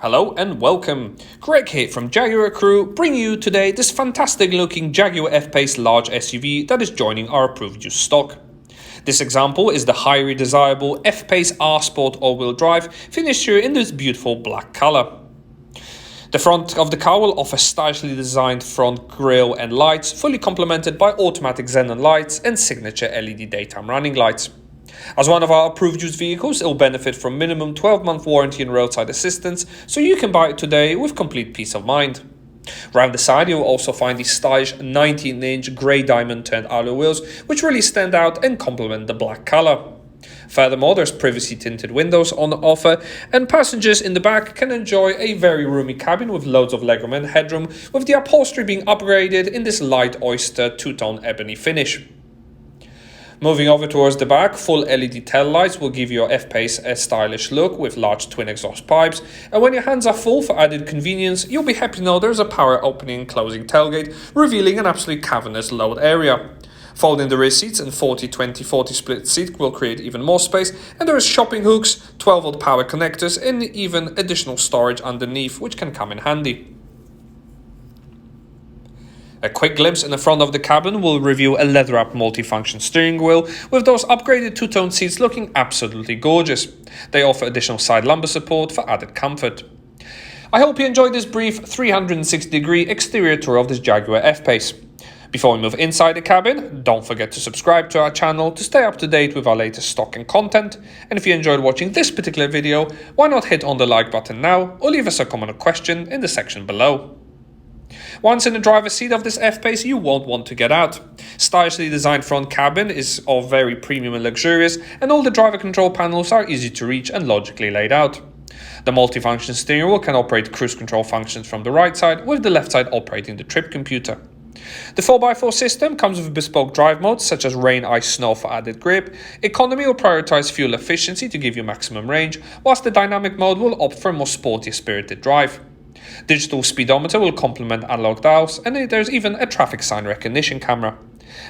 Hello and welcome. Greg here from Jaguar Crewe, bringing you today this fantastic looking Jaguar F-Pace large SUV that is joining our approved used stock. This example is the highly desirable F-Pace R Sport all-wheel drive, finished here in this beautiful black colour. The front of the car will offer stylishly designed front grille and lights, fully complemented by automatic xenon lights and signature LED daytime running lights. As one of our approved used vehicles, it will benefit from minimum 12-month warranty and roadside assistance, so you can buy it today with complete peace of mind. Round the side, you will also find these stylish 19-inch grey diamond turned alloy wheels, which really stand out and complement the black colour. Furthermore, there's privacy tinted windows on offer, and passengers in the back can enjoy a very roomy cabin with loads of legroom and headroom, with the upholstery being upgraded in this light Oyster two-tone ebony finish. Moving over towards the back, full LED tail lights will give your F-Pace a stylish look with large twin exhaust pipes, and when your hands are full for added convenience, you'll be happy to know there's a power opening and closing tailgate, revealing an absolutely cavernous load area. Folding the rear seats and 40-20-40 split seat will create even more space, and there is shopping hooks, 12-volt power connectors, and even additional storage underneath, which can come in handy. A quick glimpse in the front of the cabin will reveal a leather-wrapped multifunction steering wheel, with those upgraded two-tone seats looking absolutely gorgeous. They offer additional side lumbar support for added comfort. I hope you enjoyed this brief 360-degree exterior tour of this Jaguar F-Pace. Before we move inside the cabin, don't forget to subscribe to our channel to stay up to date with our latest stock and content. And if you enjoyed watching this particular video, why not hit on the like button now or leave us a comment or question in the section below. Once in the driver's seat of this F-Pace, you won't want to get out. Stylishly designed front cabin is all very premium and luxurious, and all the driver control panels are easy to reach and logically laid out. The multifunction steering wheel can operate cruise control functions from the right side, with the left side operating the trip computer. The 4x4 system comes with bespoke drive modes such as rain, ice, snow for added grip. Economy will prioritize fuel efficiency to give you maximum range, whilst the dynamic mode will opt for a more sporty, spirited drive. Digital speedometer will complement analog dials, and there's even a traffic sign recognition camera.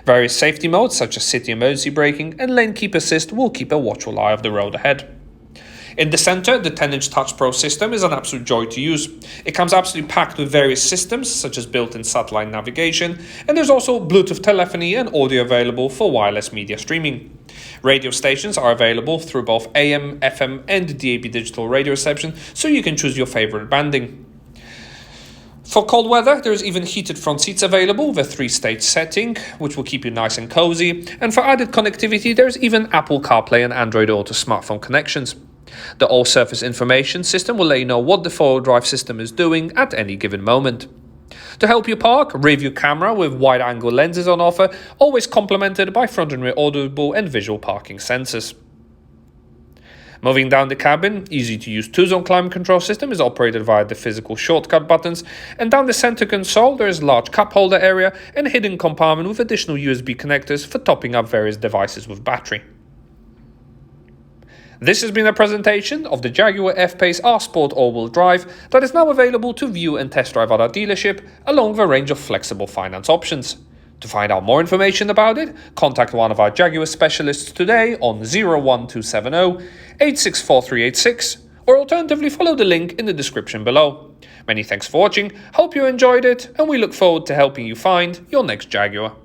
Various safety modes such as city emergency braking and lane keep assist will keep a watchful eye of the road ahead. In the center, the 10-inch Touch Pro system is an absolute joy to use. It comes absolutely packed with various systems such as built-in satellite navigation, and there's also Bluetooth telephony and audio available for wireless media streaming. Radio stations are available through both AM, FM and DAB digital radio reception, so you can choose your favorite banding. For cold weather, there is even heated front seats available with a 3-stage setting, which will keep you nice and cozy. And for added connectivity, there is even AppleCarPlay and Android Auto smartphone connections. The all-surface information system will let you know what the four-wheel drive system is doing at any given moment. To help you park, rear-view camera with wide-angle lenses on offer, always complemented by front and rear audible and visual parking sensors. Moving down the cabin, easy-to-use 2-zone climate control system is operated via the physical shortcut buttons, and down the center console there is a large cup holder area and a hidden compartment with additional USB connectors for topping up various devices with battery. This has been a presentation of the Jaguar F-Pace R Sport all-wheel drive that is now available to view and test drive at our dealership, along with a range of flexible finance options. To find out more information about it, contact one of our Jaguar specialists today on 01270 864386, or alternatively follow the link in the description below. Many thanks for watching, hope you enjoyed it, and we look forward to helping you find your next Jaguar.